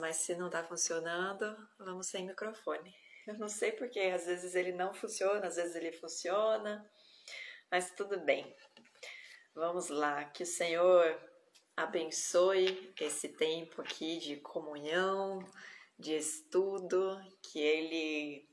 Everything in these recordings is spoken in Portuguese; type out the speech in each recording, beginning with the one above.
Mas se não tá funcionando, vamos sem microfone. Eu não sei porque, às vezes ele não funciona, às vezes ele funciona, mas tudo bem. Vamos lá, que o Senhor abençoe esse tempo aqui de comunhão, de estudo, que Ele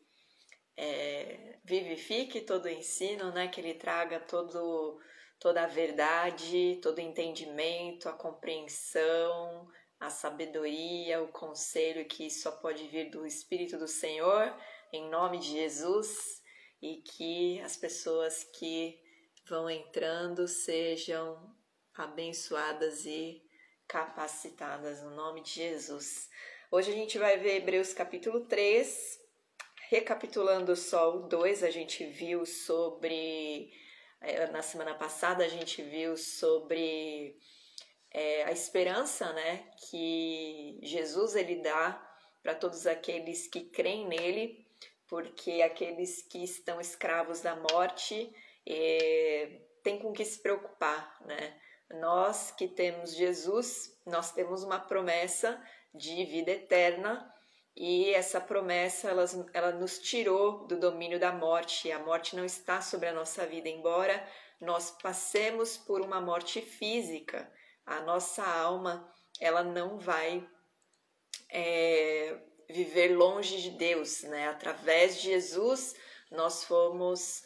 vivifique todo o ensino, né? Que Ele traga toda a verdade, todo o entendimento, a compreensão, a sabedoria, o conselho que só pode vir do Espírito do Senhor, em nome de Jesus, e que as pessoas que vão entrando sejam abençoadas e capacitadas no nome de Jesus. Hoje a gente vai ver Hebreus capítulo 3, recapitulando só o 2, a gente viu sobre, na semana passada a gente viu sobre a esperança, né, que Jesus ele dá para todos aqueles que creem nele, porque aqueles que estão escravos da morte têm com que se preocupar, né? Nós que temos Jesus, nós temos uma promessa de vida eterna e essa promessa ela nos tirou do domínio da morte. A morte não está sobre a nossa vida, embora nós passemos por uma morte física. A nossa alma ela não vai viver longe de Deus, né? Através de Jesus nós fomos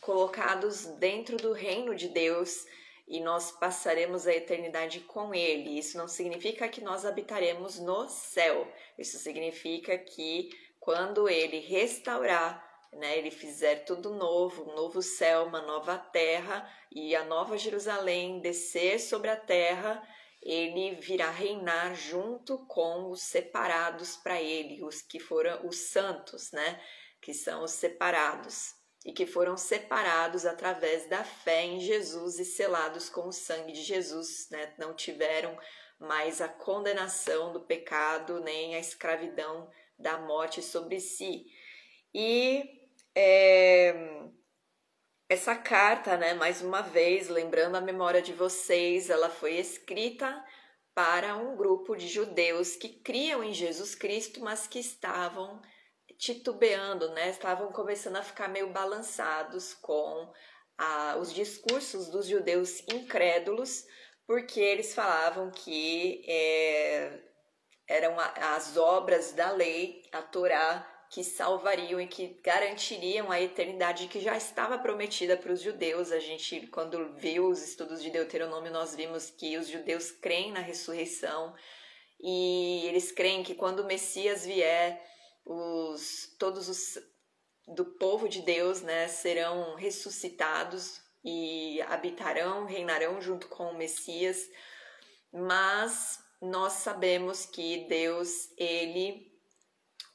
colocados dentro do reino de Deus e nós passaremos a eternidade com Ele. Isso não significa que nós habitaremos no céu. Isso significa que quando Ele restaurar, né, Ele fizer tudo novo, um novo céu, uma nova terra e a nova Jerusalém descer sobre a terra, Ele virá reinar junto com os separados para Ele, os que foram os santos, né, que são os separados e que foram separados através da fé em Jesus e selados com o sangue de Jesus, né? Não tiveram mais a condenação do pecado, nem a escravidão da morte sobre si. E essa carta, né, mais uma vez, lembrando a memória de vocês, ela foi escrita para um grupo de judeus que criam em Jesus Cristo, mas que estavam titubeando, né? Estavam começando a ficar meio balançados com os discursos dos judeus incrédulos, porque eles falavam que eram as obras da lei, a Torá, que salvariam e que garantiriam a eternidade que já estava prometida para os judeus. A gente, quando viu os estudos de Deuteronômio, nós vimos que os judeus creem na ressurreição e eles creem que quando o Messias vier, todos os do povo de Deus, né, serão ressuscitados e habitarão, reinarão junto com o Messias. Mas nós sabemos que Deus, ele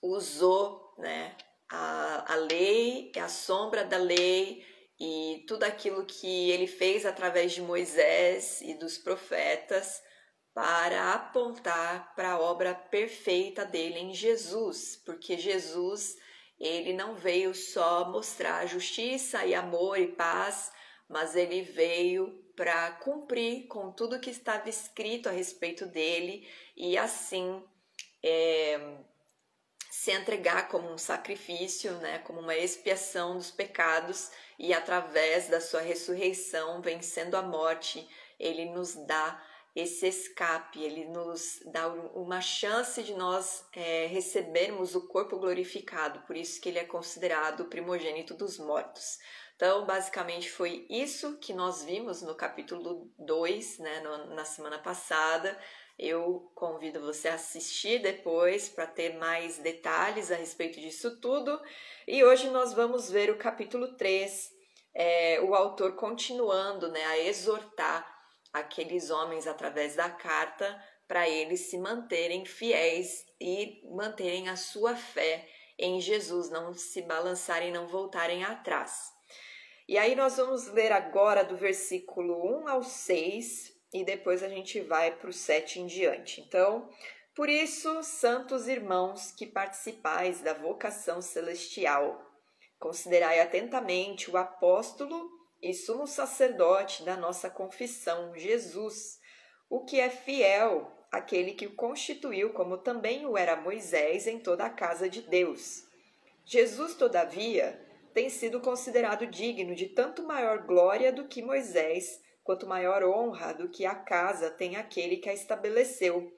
usou, né, a lei, a sombra da lei e tudo aquilo que ele fez através de Moisés e dos profetas para apontar para a obra perfeita dele em Jesus, porque Jesus, ele não veio só mostrar justiça e amor e paz, mas ele veio para cumprir com tudo que estava escrito a respeito dele e assim se entregar como um sacrifício, né, como uma expiação dos pecados, e através da sua ressurreição, vencendo a morte, ele nos dá esse escape, ele nos dá uma chance de nós recebermos o corpo glorificado, por isso que ele é considerado o primogênito dos mortos. Então, basicamente foi isso que nós vimos no capítulo 2, né, na semana passada. Eu convido você a assistir depois para ter mais detalhes a respeito disso tudo. E hoje nós vamos ver o capítulo 3, o autor continuando, né, a exortar aqueles homens através da carta para eles se manterem fiéis e manterem a sua fé em Jesus, não se balançarem, não voltarem atrás. E aí nós vamos ler agora do versículo 1 ao 6 e depois a gente vai para o 7 em diante. Então, por isso, santos irmãos que participais da vocação celestial, considerai atentamente o apóstolo e sumo sacerdote da nossa confissão, Jesus, o que é fiel, aquele que o constituiu, como também o era Moisés em toda a casa de Deus. Jesus, todavia, tem sido considerado digno de tanto maior glória do que Moisés, quanto maior honra do que a casa tem aquele que a estabeleceu,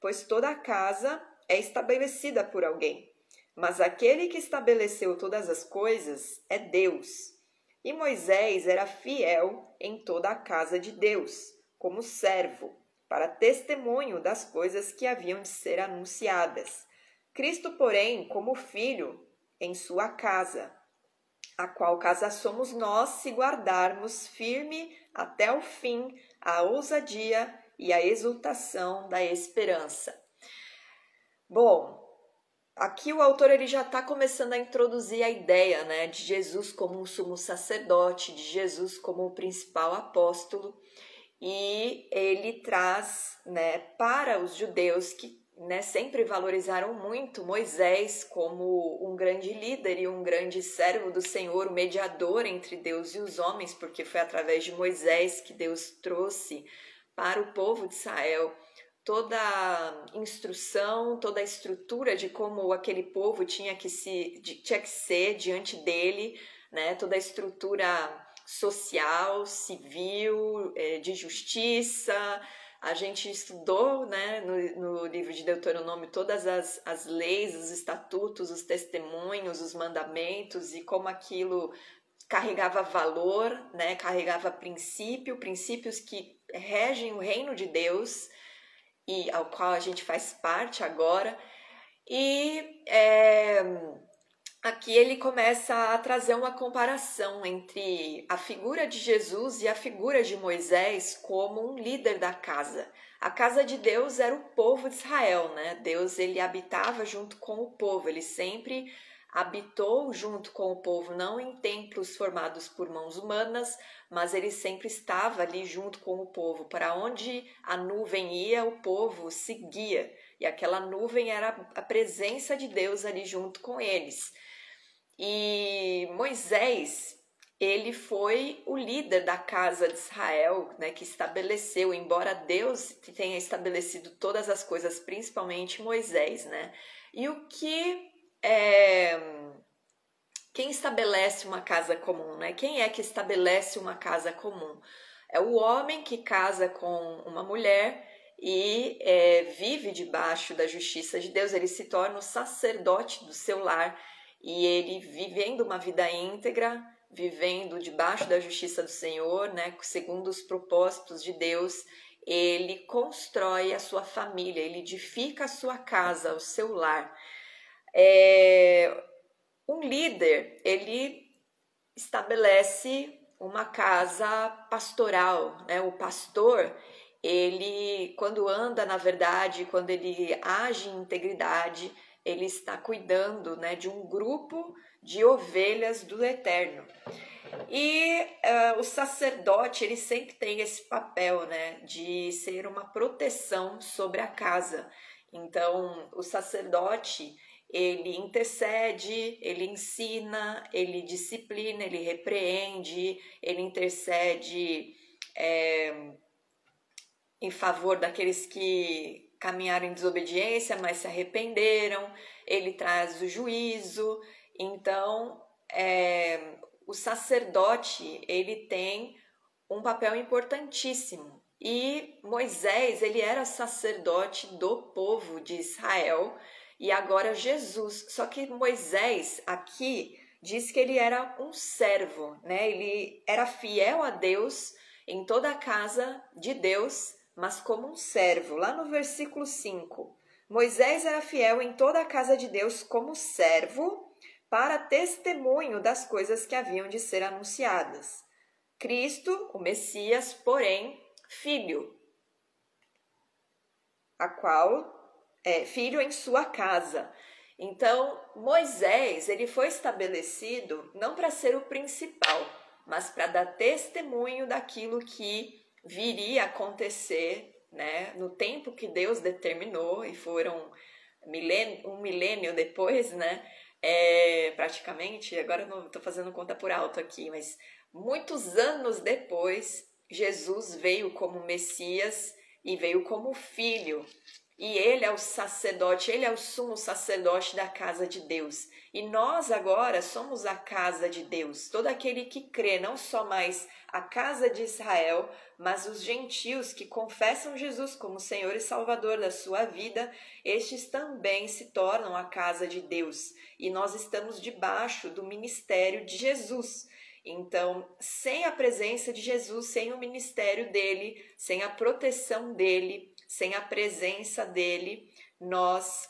pois toda a casa é estabelecida por alguém. Mas aquele que estabeleceu todas as coisas é Deus. E Moisés era fiel em toda a casa de Deus, como servo, para testemunho das coisas que haviam de ser anunciadas. Cristo, porém, como filho em sua casa, a qual casa somos nós, se guardarmos firme até o fim a ousadia e a exultação da esperança. Bom, aqui o autor ele já está começando a introduzir a ideia, né, de Jesus como um sumo sacerdote, de Jesus como o principal apóstolo, e ele traz, né, para os judeus que, né, sempre valorizaram muito Moisés como um grande líder e um grande servo do Senhor, o mediador entre Deus e os homens, porque foi através de Moisés que Deus trouxe para o povo de Israel toda a instrução, toda a estrutura de como aquele povo tinha que ser diante dele, né? Toda a estrutura social, civil, de justiça. A gente estudou, né, no livro de Deuteronômio todas as leis, os estatutos, os testemunhos, os mandamentos e como aquilo carregava valor, né, carregava princípios que regem o reino de Deus e ao qual a gente faz parte agora. E aqui ele começa a trazer uma comparação entre a figura de Jesus e a figura de Moisés como um líder da casa. A casa de Deus era o povo de Israel, né? Deus ele habitava junto com o povo, ele sempre habitou junto com o povo, não em templos formados por mãos humanas, mas ele sempre estava ali junto com o povo. Para onde a nuvem ia, o povo seguia, e aquela nuvem era a presença de Deus ali junto com eles. E Moisés, ele foi o líder da casa de Israel, né, que estabeleceu, embora Deus tenha estabelecido todas as coisas, principalmente Moisés, né? E o que quem estabelece uma casa comum, né? Quem é que estabelece uma casa comum? É o homem que casa com uma mulher e vive debaixo da justiça de Deus. Ele se torna o sacerdote do seu lar e ele, vivendo uma vida íntegra, vivendo debaixo da justiça do Senhor, né? Segundo os propósitos de Deus, ele constrói a sua família, ele edifica a sua casa, o seu lar. Um líder, ele estabelece uma casa pastoral, né? O pastor, ele, quando anda na verdade, quando ele age em integridade, ele está cuidando, né, de um grupo de ovelhas do Eterno. E o sacerdote, ele sempre tem esse papel, né, de ser uma proteção sobre a casa. Então, o sacerdote, ele intercede, ele ensina, ele disciplina, ele repreende, ele intercede em favor daqueles que caminharam em desobediência, mas se arrependeram, ele traz o juízo. Então, o sacerdote, ele tem um papel importantíssimo. E Moisés, ele era sacerdote do povo de Israel, e agora Jesus. Só que Moisés aqui diz que ele era um servo, né? Ele era fiel a Deus em toda a casa de Deus, mas como um servo. Lá no versículo 5, Moisés era fiel em toda a casa de Deus como servo, para testemunho das coisas que haviam de ser anunciadas. Cristo, o Messias, porém, filho, a qual filho em sua casa. Então, Moisés, ele foi estabelecido não para ser o principal, mas para dar testemunho daquilo que viria a acontecer, né, no tempo que Deus determinou, e foram um milênio depois, né, praticamente, agora eu não estou fazendo conta por alto aqui, mas muitos anos depois, Jesus veio como Messias e veio como filho. E ele é o sacerdote, ele é o sumo sacerdote da casa de Deus. E nós agora somos a casa de Deus. Todo aquele que crê, não só mais a casa de Israel, mas os gentios que confessam Jesus como Senhor e Salvador da sua vida, estes também se tornam a casa de Deus. E nós estamos debaixo do ministério de Jesus. Então, sem a presença de Jesus, sem o ministério dele, sem a proteção dele, sem a presença dele, nós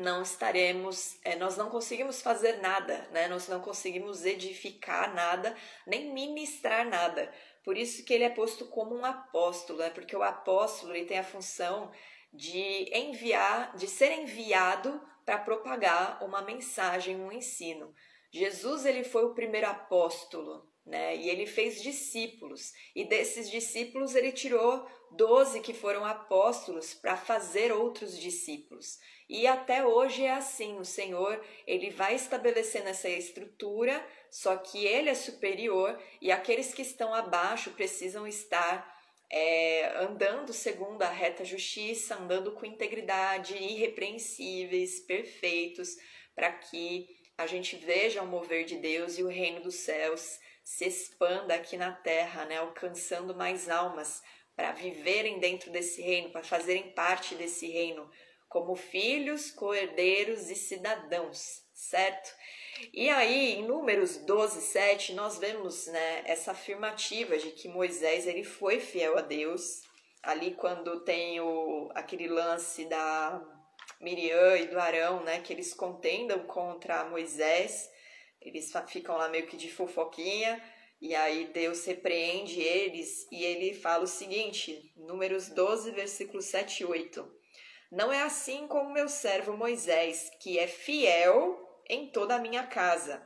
não estaremos, nós não conseguimos fazer nada, né? Nós não conseguimos edificar nada, nem ministrar nada. Por isso que ele é posto como um apóstolo, né? Porque o apóstolo ele tem a função de enviar, de ser enviado para propagar uma mensagem, um ensino. Jesus ele foi o primeiro apóstolo, né? E ele fez discípulos, e desses discípulos ele tirou 12 que foram apóstolos para fazer outros discípulos. E até hoje é assim, o Senhor ele vai estabelecendo essa estrutura, só que ele é superior e aqueles que estão abaixo precisam estar andando segundo a reta justiça, andando com integridade, irrepreensíveis, perfeitos, para que a gente veja o mover de Deus e o reino dos céus se expanda aqui na terra, né, alcançando mais almas para viverem dentro desse reino, para fazerem parte desse reino, como filhos, co-herdeiros e cidadãos, certo? E aí, em Números 12, 7, nós vemos, né, essa afirmativa de que Moisés ele foi fiel a Deus, ali quando tem aquele lance da Miriam e do Arão, né, que eles contendam contra Moisés, eles ficam lá meio que de fofoquinha, e aí Deus repreende eles, e ele fala o seguinte, Números 12, versículos 7 e 8. Não é assim com o meu servo Moisés, que é fiel em toda a minha casa.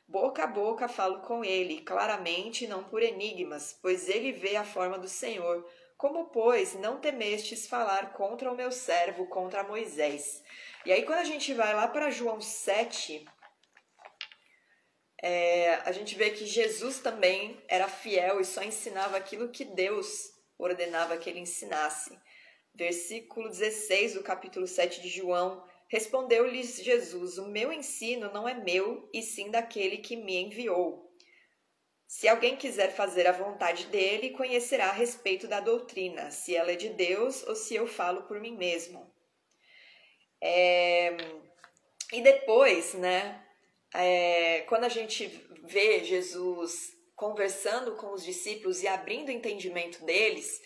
Boca a boca falo com ele, claramente, não por enigmas, pois ele vê a forma do Senhor. Como, pois, não temestes falar contra o meu servo, contra Moisés? E aí, quando a gente vai lá para João 7, a gente vê que Jesus também era fiel e só ensinava aquilo que Deus ordenava que ele ensinasse. Versículo 16 do capítulo 7 de João, respondeu-lhes Jesus, o meu ensino não é meu, e sim daquele que me enviou. Se alguém quiser fazer a vontade dele, conhecerá a respeito da doutrina, se ela é de Deus ou se eu falo por mim mesmo. E depois, né, quando a gente vê Jesus conversando com os discípulos e abrindo o entendimento deles,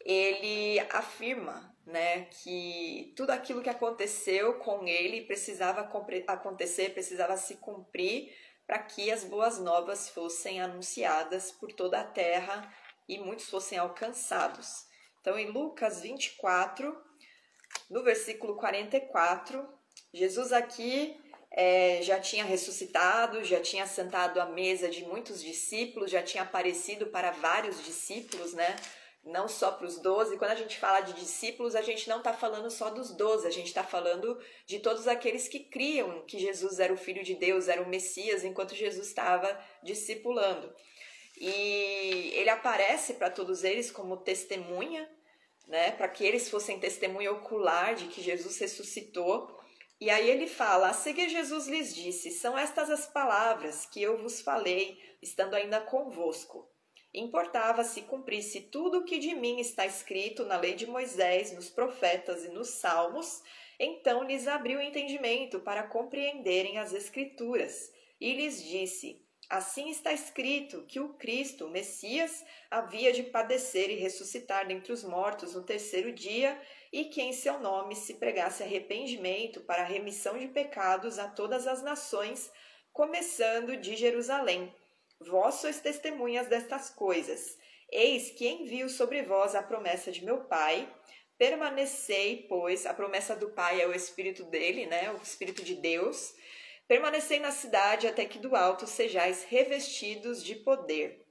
ele afirma, né, que tudo aquilo que aconteceu com ele precisava acontecer, precisava se cumprir para que as boas novas fossem anunciadas por toda a terra e muitos fossem alcançados. Então, em Lucas 24, no versículo 44, Jesus aqui já tinha ressuscitado, já tinha sentado à mesa de muitos discípulos, já tinha aparecido para vários discípulos, né? Não só para os 12. Quando a gente fala de discípulos, a gente não está falando só dos 12, a gente está falando de todos aqueles que criam que Jesus era o Filho de Deus, era o Messias, enquanto Jesus estava discipulando. E ele aparece para todos eles como testemunha, né, para que eles fossem testemunha ocular de que Jesus ressuscitou. E aí ele fala, a seguir Jesus lhes disse, são estas as palavras que eu vos falei, estando ainda convosco. Importava se cumprisse tudo o que de mim está escrito na lei de Moisés, nos profetas e nos salmos, então lhes abriu o entendimento para compreenderem as Escrituras. E lhes disse, assim está escrito que o Cristo, o Messias, havia de padecer e ressuscitar dentre os mortos no terceiro dia, e que em seu nome se pregasse arrependimento para a remissão de pecados a todas as nações, começando de Jerusalém. Vós sois testemunhas destas coisas. Eis que envio sobre vós a promessa de meu Pai. Permanecei, pois, a promessa do Pai é o Espírito dele, né? O Espírito de Deus. Permanecei na cidade até que do alto sejais revestidos de poder.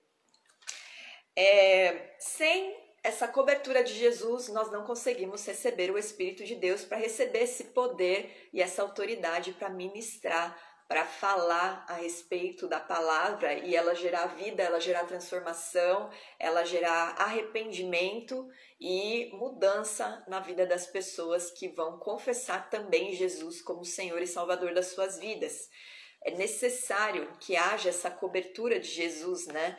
Sem essa cobertura de Jesus, nós não conseguimos receber o Espírito de Deus para receber esse poder e essa autoridade para ministrar para falar a respeito da palavra e ela gerar vida, ela gerar transformação, ela gerar arrependimento e mudança na vida das pessoas que vão confessar também Jesus como Senhor e Salvador das suas vidas. É necessário que haja essa cobertura de Jesus, né?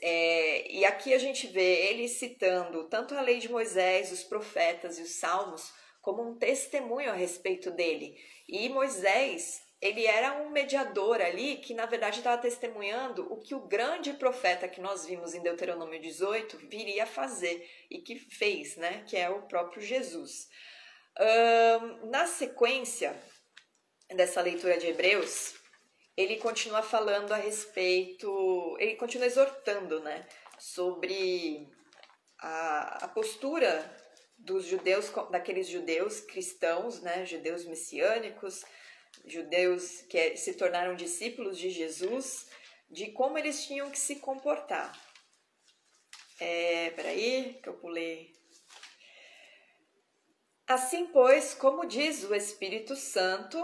E aqui a gente vê ele citando tanto a lei de Moisés, os profetas e os salmos, como um testemunho a respeito dele. E Moisés, ele era um mediador ali que, na verdade, estava testemunhando o que o grande profeta que nós vimos em Deuteronômio 18 viria a fazer e que fez, né? Que é o próprio Jesus. Na sequência dessa leitura de Hebreus, ele continua falando a respeito, ele continua exortando, né? Sobre a postura dos judeus, daqueles judeus cristãos, né, judeus messiânicos, judeus que se tornaram discípulos de Jesus, de como eles tinham que se comportar. Peraí, que eu pulei. Assim, pois, como diz o Espírito Santo,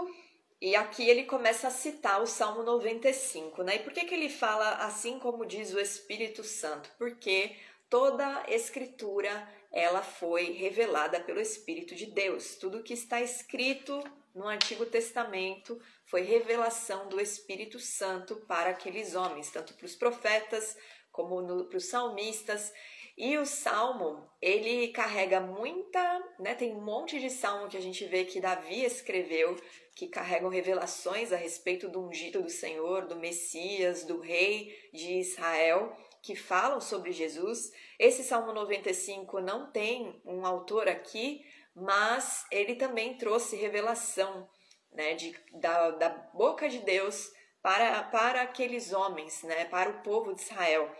e aqui ele começa a citar o Salmo 95, né? E por que ele fala assim como diz o Espírito Santo? Porque toda a Escritura, ela foi revelada pelo Espírito de Deus. Tudo que está escrito no Antigo Testamento foi revelação do Espírito Santo para aqueles homens, tanto para os profetas como para os salmistas. E o Salmo, ele carrega muita, né? Tem um monte de salmo que a gente vê que Davi escreveu, que carregam revelações a respeito do ungido do Senhor, do Messias, do Rei de Israel, que falam sobre Jesus. Esse Salmo 95 não tem um autor aqui, mas ele também trouxe revelação, né, da boca de Deus para aqueles homens, né, para o povo de Israel.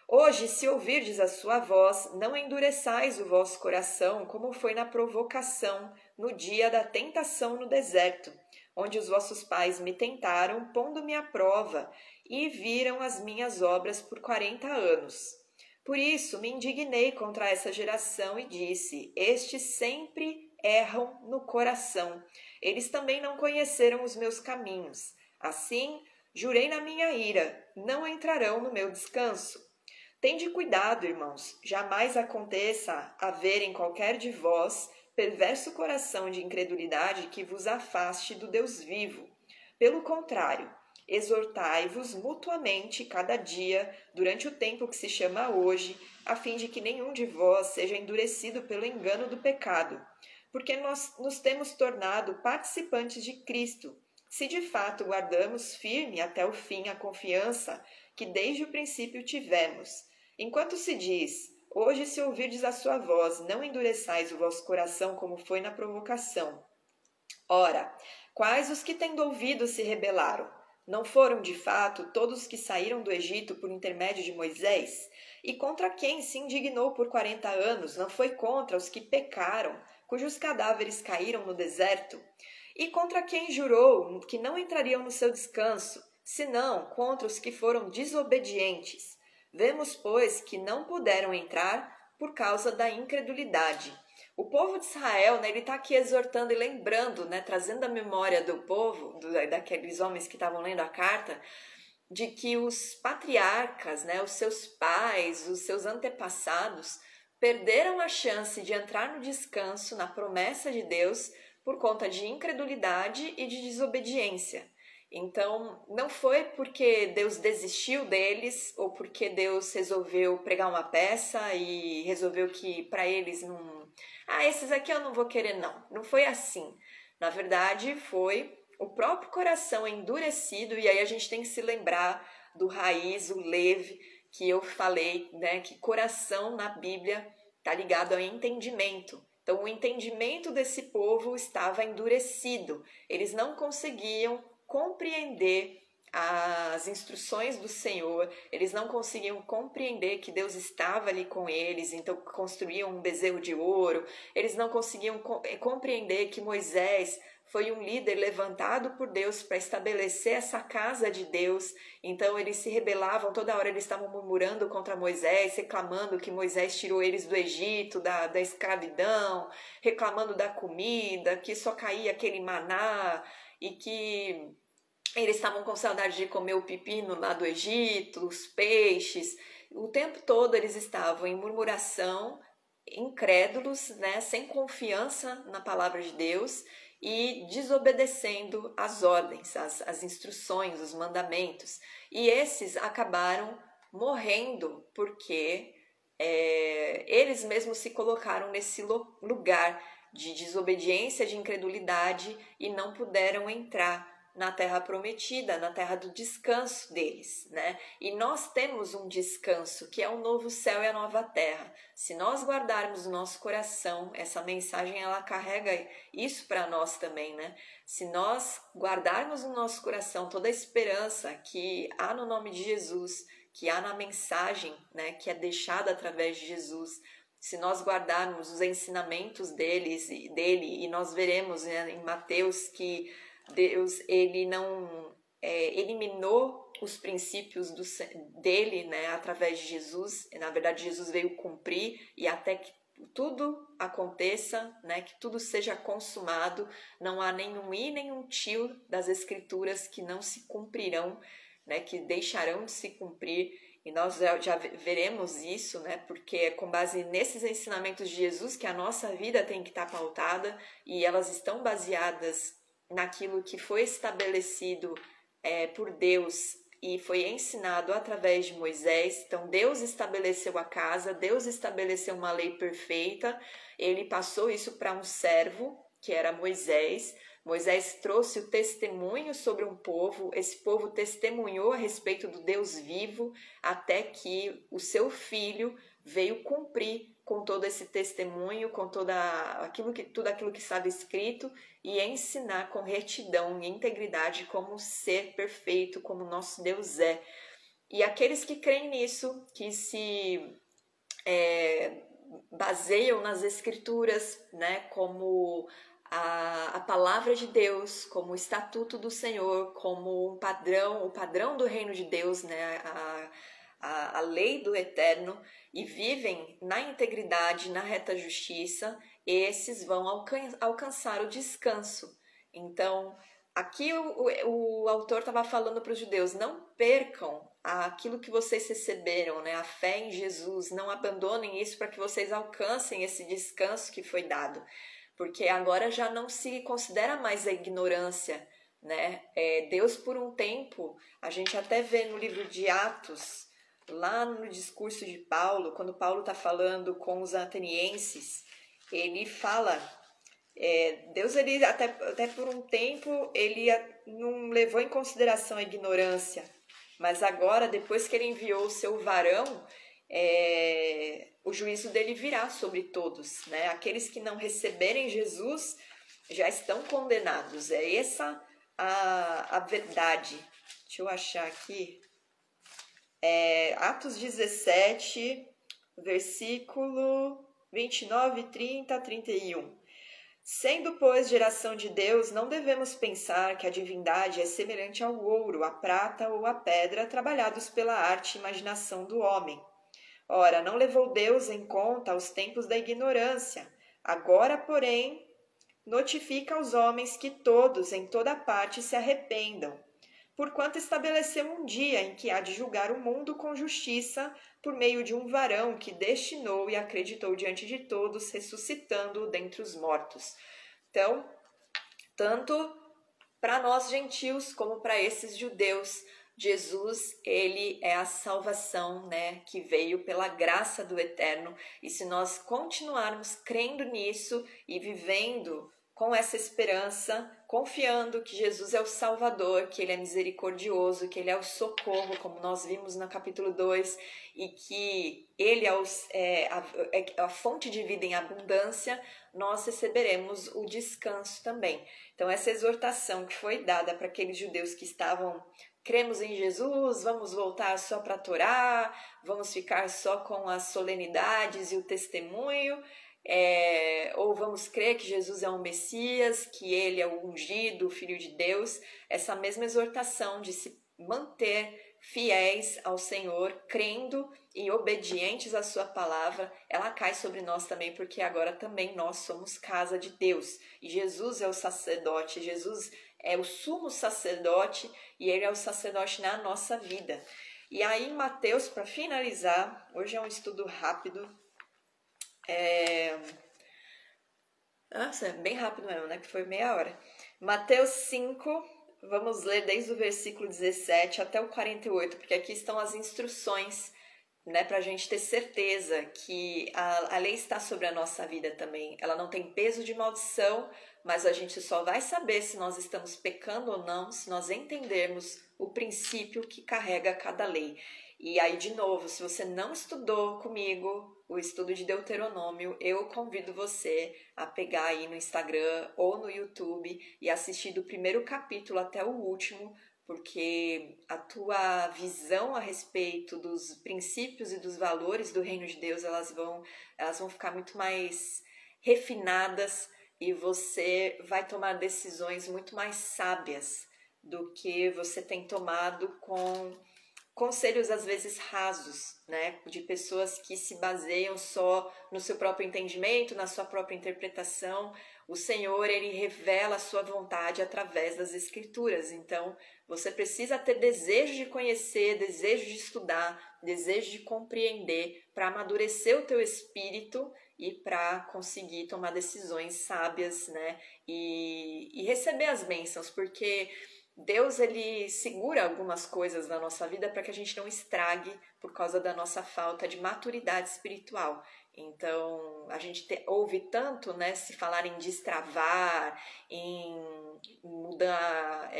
Hoje, se ouvirdes a sua voz, não endureçais o vosso coração, como foi na provocação, no dia da tentação no deserto, onde os vossos pais me tentaram, pondo-me à prova, e viram as minhas obras por 40 anos. Por isso me indignei contra essa geração e disse: estes sempre erram no coração. Eles também não conheceram os meus caminhos. Assim, jurei na minha ira, não entrarão no meu descanso. Tende cuidado, irmãos, jamais aconteça haver em qualquer de vós perverso coração de incredulidade que vos afaste do Deus vivo. Pelo contrário, exortai-vos mutuamente cada dia, durante o tempo que se chama hoje, a fim de que nenhum de vós seja endurecido pelo engano do pecado, porque nós nos temos tornado participantes de Cristo, se de fato guardamos firme até o fim a confiança que desde o princípio tivemos. Enquanto se diz: hoje, se ouvirdes a sua voz, não endureçais o vosso coração como foi na provocação. Ora, quais os que tendo ouvido se rebelaram? Não foram, de fato, todos que saíram do Egito por intermédio de Moisés? E contra quem se indignou por 40 anos? Não foi contra os que pecaram, cujos cadáveres caíram no deserto? E contra quem jurou que não entrariam no seu descanso, senão contra os que foram desobedientes? Vemos, pois, que não puderam entrar por causa da incredulidade. O povo de Israel, né, ele está aqui exortando e lembrando, né, trazendo a memória do povo, daqueles homens que estavam lendo a carta, de que os patriarcas, né, os seus pais, os seus antepassados, perderam a chance de entrar no descanso, na promessa de Deus, por conta de incredulidade e de desobediência. Então, não foi porque Deus desistiu deles ou porque Deus resolveu pregar uma peça e resolveu que para eles não... esses aqui eu não vou querer, não. Não foi assim. Na verdade, foi o próprio coração endurecido, e aí a gente tem que se lembrar do raiz, o leve, que eu falei, né? Que coração na Bíblia está ligado ao entendimento. Então, o entendimento desse povo estava endurecido. Eles não conseguiam compreender as instruções do Senhor, eles não conseguiam compreender que Deus estava ali com eles, então construíam um bezerro de ouro, eles não conseguiam compreender que Moisés foi um líder levantado por Deus para estabelecer essa casa de Deus. Então eles se rebelavam, toda hora eles estavam murmurando contra Moisés, reclamando que Moisés tirou eles do Egito, da escravidão, reclamando da comida, que só caía aquele maná, e que Eles estavam com saudade de comer o pepino lá do Egito, os peixes. O tempo todo eles estavam em murmuração, incrédulos, né, sem confiança na palavra de Deus e desobedecendo as ordens, as instruções, os mandamentos. E esses acabaram morrendo porque eles mesmos se colocaram nesse lugar de desobediência, de incredulidade e não puderam entrar na terra prometida, na terra do descanso deles, né? E nós temos um descanso, que é o novo céu e a nova terra. Se nós guardarmos o nosso coração, essa mensagem ela carrega isso para nós também, né? Se nós guardarmos no nosso coração toda a esperança que há no nome de Jesus, que há na mensagem, né, que é deixada através de Jesus, se nós guardarmos os ensinamentos dele, e nós veremos, né, em Mateus que Deus, ele não eliminou os princípios dele, né, através de Jesus. Na verdade, Jesus veio cumprir e até que tudo aconteça, né, que tudo seja consumado, não há nenhum i, nenhum tio das Escrituras que não se cumprirão, né, que deixarão de se cumprir. E nós já veremos isso, né? Porque é com base nesses ensinamentos de Jesus que a nossa vida tem que estar pautada e elas estão baseadas naquilo que foi estabelecido por Deus e foi ensinado através de Moisés. Então Deus estabeleceu a casa, Deus estabeleceu uma lei perfeita, ele passou isso para um servo, que era Moisés. Moisés trouxe o testemunho sobre um povo, esse povo testemunhou a respeito do Deus vivo, até que o seu filho veio cumprir com todo esse testemunho, com tudo aquilo que estava escrito e ensinar com retidão e integridade como ser perfeito, como nosso Deus é. E aqueles que creem nisso, que se baseiam nas Escrituras, né, como a palavra de Deus, como o estatuto do Senhor, como um padrão, o padrão do reino de Deus, né, a lei do eterno, e vivem na integridade, na reta justiça, esses vão alcançar o descanso. Então, aqui o autor estava falando para os judeus, não percam aquilo que vocês receberam, né, a fé em Jesus, não abandonem isso para que vocês alcancem esse descanso que foi dado. Porque agora já não se considera mais a ignorância, né? Deus, por um tempo, a gente até vê no livro de Atos, lá no discurso de Paulo, quando Paulo está falando com os atenienses, ele fala, Deus, ele até por um tempo, ele não levou em consideração a ignorância, mas agora, depois que ele enviou o seu varão, o juízo dele virá sobre todos, né? Aqueles que não receberem Jesus já estão condenados. É essa a verdade. Deixa eu achar aqui. Atos 17, versículo 29, 30, 31. Sendo, pois, geração de Deus, não devemos pensar que a divindade é semelhante ao ouro, à prata ou à pedra, trabalhados pela arte e imaginação do homem. Ora, não levou Deus em conta os tempos da ignorância. Agora, porém, notifica aos homens que todos, em toda parte, se arrependam, porquanto estabeleceu um dia em que há de julgar o mundo com justiça, por meio de um varão que destinou e acreditou diante de todos, ressuscitando-o dentre os mortos. Então, tanto para nós gentios como para esses judeus, Jesus, ele é a salvação, né, que veio pela graça do Eterno. E se nós continuarmos crendo nisso e vivendo com essa esperança, confiando que Jesus é o Salvador, que ele é misericordioso, que ele é o socorro, como nós vimos no capítulo 2, e que ele é a fonte de vida em abundância, nós receberemos o descanso também. Então, essa exortação que foi dada para aqueles judeus que estavam: cremos em Jesus, vamos voltar só para a Torá, vamos ficar só com as solenidades e o testemunho, ou vamos crer que Jesus é o Messias, que ele é o ungido, o Filho de Deus. Essa mesma exortação de se manter fiéis ao Senhor, crendo e obedientes à sua palavra, ela cai sobre nós também, porque agora também nós somos casa de Deus. E Jesus é o sacerdote, Jesus é o sumo sacerdote e ele é o sacerdote na nossa vida. E aí em Mateus, para finalizar, hoje é um estudo rápido, Nossa, bem rápido mesmo, né? Que foi meia hora. Mateus 5, vamos ler desde o versículo 17 até o 48, porque aqui estão as instruções, né? Para a gente ter certeza que a lei está sobre a nossa vida também. Ela não tem peso de maldição, mas a gente só vai saber se nós estamos pecando ou não, se nós entendermos o princípio que carrega cada lei. E aí, de novo, se você não estudou comigo o estudo de Deuteronômio, eu convido você a pegar aí no Instagram ou no YouTube e assistir do primeiro capítulo até o último, porque a tua visão a respeito dos princípios e dos valores do reino de Deus, elas vão ficar muito mais refinadas e você vai tomar decisões muito mais sábias do que você tem tomado com conselhos às vezes rasos, né, de pessoas que se baseiam só no seu próprio entendimento, na sua própria interpretação. O Senhor, ele revela a sua vontade através das Escrituras. Então, você precisa ter desejo de conhecer, desejo de estudar, desejo de compreender para amadurecer o teu espírito e para conseguir tomar decisões sábias, né, e receber as bênçãos, porque Deus, ele segura algumas coisas na nossa vida para que a gente não estrague por causa da nossa falta de maturidade espiritual. Então, a gente ouve tanto, né, se falar em destravar, em mudar,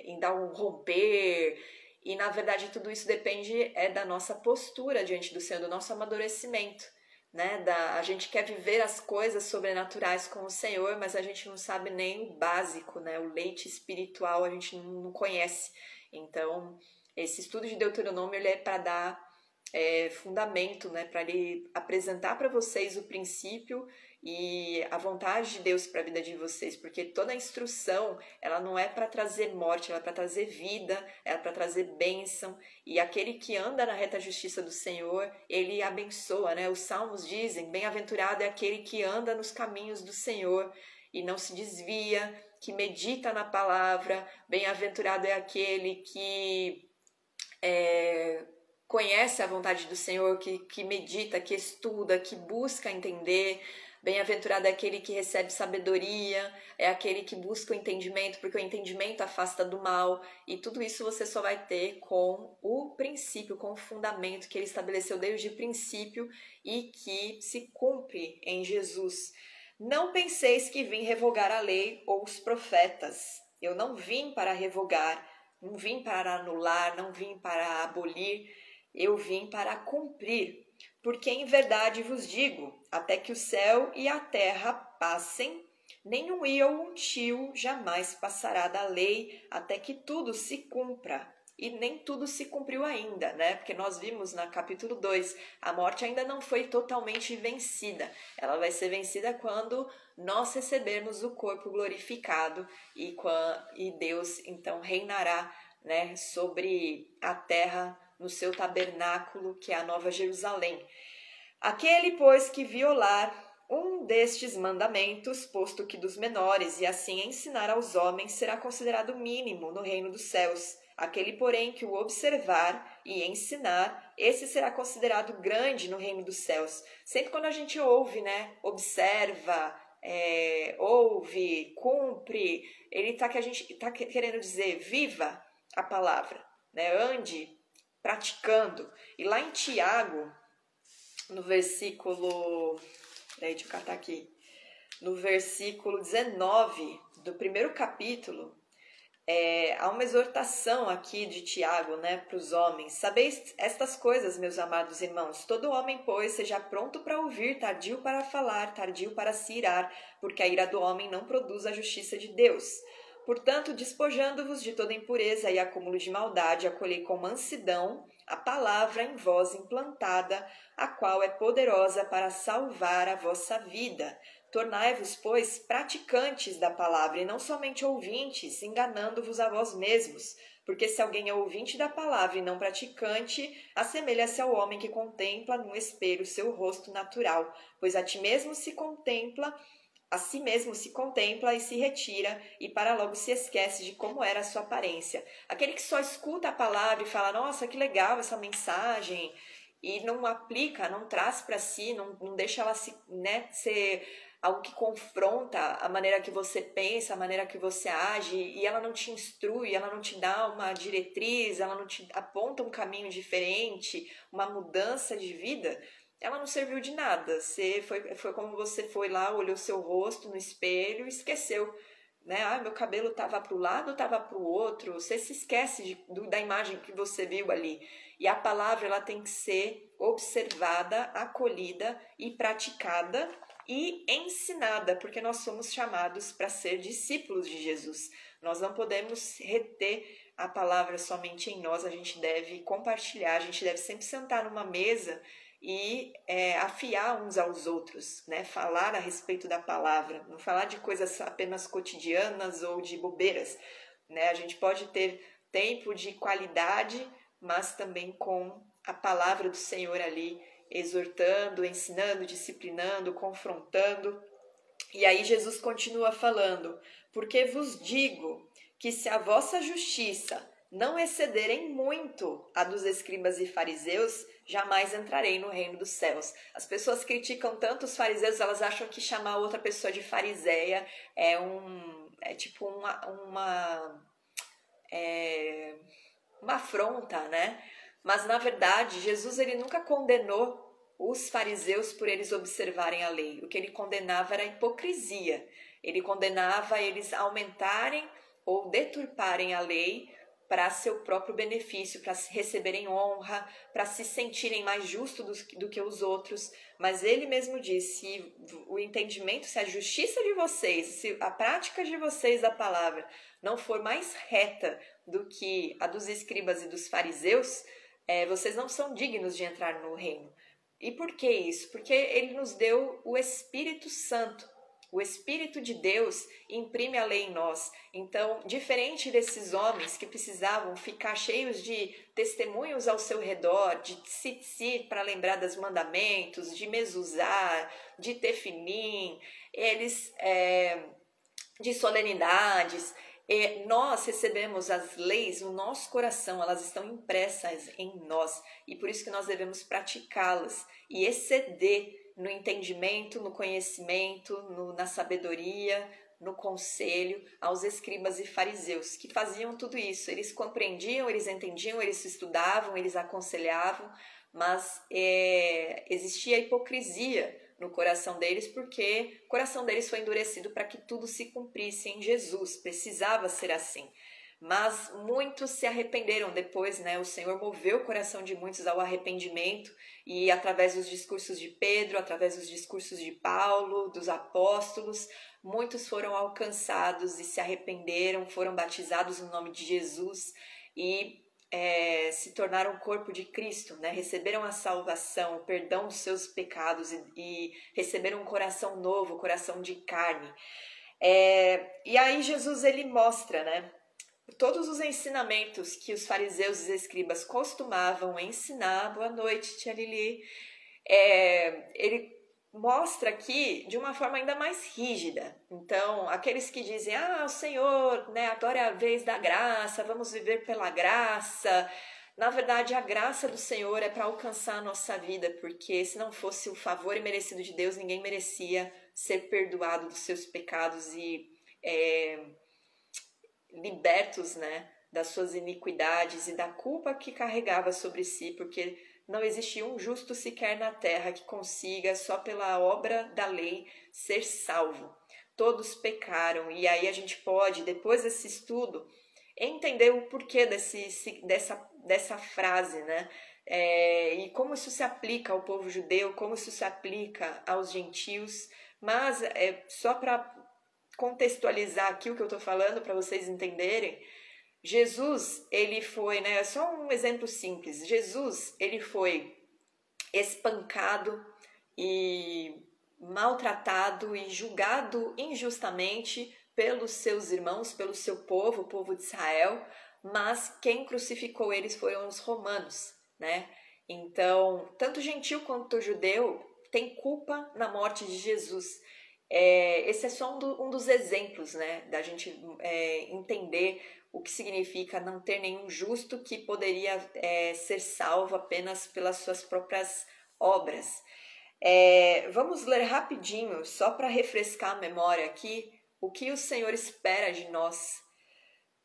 em dar um romper, e na verdade tudo isso depende da nossa postura diante do Senhor, do nosso amadurecimento. Né, a gente quer viver as coisas sobrenaturais com o Senhor, mas a gente não sabe nem o básico, né, o leite espiritual a gente não conhece. Então, esse estudo de Deuteronômio ele é para dar fundamento, né, para ele apresentar para vocês o princípio e a vontade de Deus para a vida de vocês, porque toda a instrução, ela não é para trazer morte, ela é para trazer vida, ela é para trazer bênção, e aquele que anda na reta justiça do Senhor, ele abençoa, né? Os salmos dizem, bem-aventurado é aquele que anda nos caminhos do Senhor e não se desvia, que medita na palavra, bem-aventurado é aquele que conhece a vontade do Senhor, que medita, que estuda, que busca entender. Bem-aventurado é aquele que recebe sabedoria, é aquele que busca o entendimento, porque o entendimento afasta do mal. E tudo isso você só vai ter com o princípio, com o fundamento que ele estabeleceu desde o princípio e que se cumpre em Jesus. Não penseis que vim revogar a lei ou os profetas. Eu não vim para revogar, não vim para anular, não vim para abolir, eu vim para cumprir. Porque em verdade vos digo, até que o céu e a terra passem, nenhum i ou um tio jamais passará da lei, até que tudo se cumpra. E nem tudo se cumpriu ainda, né? Porque nós vimos no capítulo 2, a morte ainda não foi totalmente vencida. Ela vai ser vencida quando nós recebermos o corpo glorificado e Deus então reinará, né, sobre a terra no seu tabernáculo, que é a Nova Jerusalém. Aquele, pois, que violar um destes mandamentos, posto que dos menores, e assim ensinar aos homens, será considerado mínimo no reino dos céus. Aquele, porém, que o observar e ensinar, esse será considerado grande no reino dos céus. Sempre quando a gente ouve, né, observa, ouve, cumpre, ele que a gente está querendo dizer, viva a palavra, né, ande praticando. E lá em Tiago, no versículo, deixa eu catar aqui, no versículo 19 do primeiro capítulo, há uma exortação aqui de Tiago, né, para os homens. Sabeis estas coisas, meus amados irmãos, todo homem, pois, seja pronto para ouvir, tardio para falar, tardio para se irar, porque a ira do homem não produz a justiça de Deus. Portanto, despojando-vos de toda impureza e acúmulo de maldade, acolhei com mansidão a palavra em vós implantada, a qual é poderosa para salvar a vossa vida. Tornai-vos, pois, praticantes da palavra, e não somente ouvintes, enganando-vos a vós mesmos, Porque se alguém é ouvinte da palavra e não praticante, assemelha-se ao homem que contempla no espelho seu rosto natural, pois a si mesmo se contempla e se retira, e para logo se esquece de como era a sua aparência. Aquele que só escuta a palavra e fala, nossa, que legal essa mensagem, e não aplica, não traz para si, não deixa ela ser algo que confronta a maneira que você pensa, a maneira que você age, e ela não te instrui, ela não te dá uma diretriz, ela não te aponta um caminho diferente, uma mudança de vida, ela não serviu de nada. Foi como você foi lá, olhou seu rosto no espelho e esqueceu, né? Ah, meu cabelo estava para o lado, estava para o outro. Você se esquece da imagem que você viu ali. E a palavra ela tem que ser observada, acolhida e praticada e ensinada, porque nós somos chamados para ser discípulos de Jesus. Nós não podemos reter a palavra somente em nós, a gente deve compartilhar, a gente deve sempre sentar numa mesa e afiar uns aos outros, né? Falar a respeito da palavra, não falar de coisas apenas cotidianas ou de bobeiras, né? A gente pode ter tempo de qualidade, mas também com a palavra do Senhor ali, exortando, ensinando, disciplinando, confrontando. E aí Jesus continua falando, porque vos digo que se a vossa justiça não excederem muito a dos escribas e fariseus, jamais entrarei no reino dos céus. As pessoas criticam tanto os fariseus, elas acham que chamar outra pessoa de fariseia é tipo uma afronta, né? Mas na verdade, Jesus ele nunca condenou os fariseus por eles observarem a lei. O que ele condenava era a hipocrisia. Ele condenava eles aumentarem ou deturparem a lei para seu próprio benefício, para receberem honra, para se sentirem mais justos do que os outros. Mas ele mesmo disse, se o entendimento, se a justiça de vocês, se a prática de vocês da palavra não for mais reta do que a dos escribas e dos fariseus, vocês não são dignos de entrar no reino. E por que isso? Porque ele nos deu o Espírito Santo. O Espírito de Deus imprime a lei em nós. Então, diferente desses homens que precisavam ficar cheios de testemunhos ao seu redor, de tzitzit para lembrar dos mandamentos, de mezuzá, de tefilim, de solenidades, nós recebemos as leis no nosso coração, elas estão impressas em nós e por isso que nós devemos praticá-las e exceder no entendimento, no conhecimento, na sabedoria, no conselho aos escribas e fariseus que faziam tudo isso. Eles compreendiam, eles entendiam, eles estudavam, eles aconselhavam, mas existia hipocrisia no coração deles, porque o coração deles foi endurecido para que tudo se cumprisse em Jesus, precisava ser assim. Mas muitos se arrependeram depois, né? O Senhor moveu o coração de muitos ao arrependimento e através dos discursos de Pedro, através dos discursos de Paulo, dos apóstolos, muitos foram alcançados e se arrependeram, foram batizados no nome de Jesus e se tornaram o corpo de Cristo, né? Receberam a salvação, o perdão dos seus pecados e receberam um coração novo, coração de carne. E aí Jesus ele mostra, né? Todos os ensinamentos que os fariseus e os escribas costumavam ensinar, boa noite, tia Lili, ele mostra aqui de uma forma ainda mais rígida. Então, aqueles que dizem, o Senhor, né, agora é a vez da graça, vamos viver pela graça. Na verdade, a graça do Senhor é para alcançar a nossa vida, porque se não fosse o favor imerecido de Deus, ninguém merecia ser perdoado dos seus pecados e libertos, né, das suas iniquidades e da culpa que carregava sobre si, porque não existe um justo sequer na terra que consiga, só pela obra da lei, ser salvo. Todos pecaram, e aí a gente pode, depois desse estudo, entender o porquê dessa frase, né? E como isso se aplica ao povo judeu, como isso se aplica aos gentios, mas só para contextualizar aqui o que eu estou falando, para vocês entenderem, Jesus, ele foi, né, só um exemplo simples, Jesus, ele foi espancado e maltratado e julgado injustamente pelos seus irmãos, pelo seu povo, o povo de Israel, mas quem crucificou eles foram os romanos, né? Então, tanto gentil quanto judeu tem culpa na morte de Jesus. Esse é só um dos exemplos, né, da gente entender o que significa não ter nenhum justo que poderia ser salvo apenas pelas suas próprias obras. Vamos ler rapidinho, só para refrescar a memória aqui, o que o Senhor espera de nós.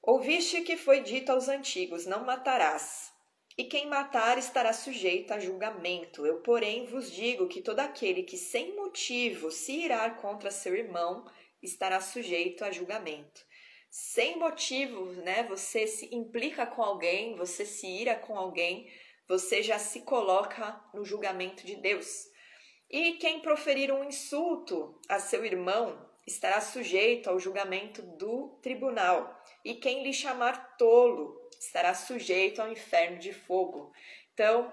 Ouviste que foi dito aos antigos, não matarás. E quem matar estará sujeito a julgamento. Eu, porém, vos digo que todo aquele que sem motivo se irar contra seu irmão estará sujeito a julgamento. Sem motivo, né? Você se implica com alguém, você se ira com alguém, você já se coloca no julgamento de Deus. E quem proferir um insulto a seu irmão estará sujeito ao julgamento do tribunal. E quem lhe chamar tolo estará sujeito ao inferno de fogo. Então,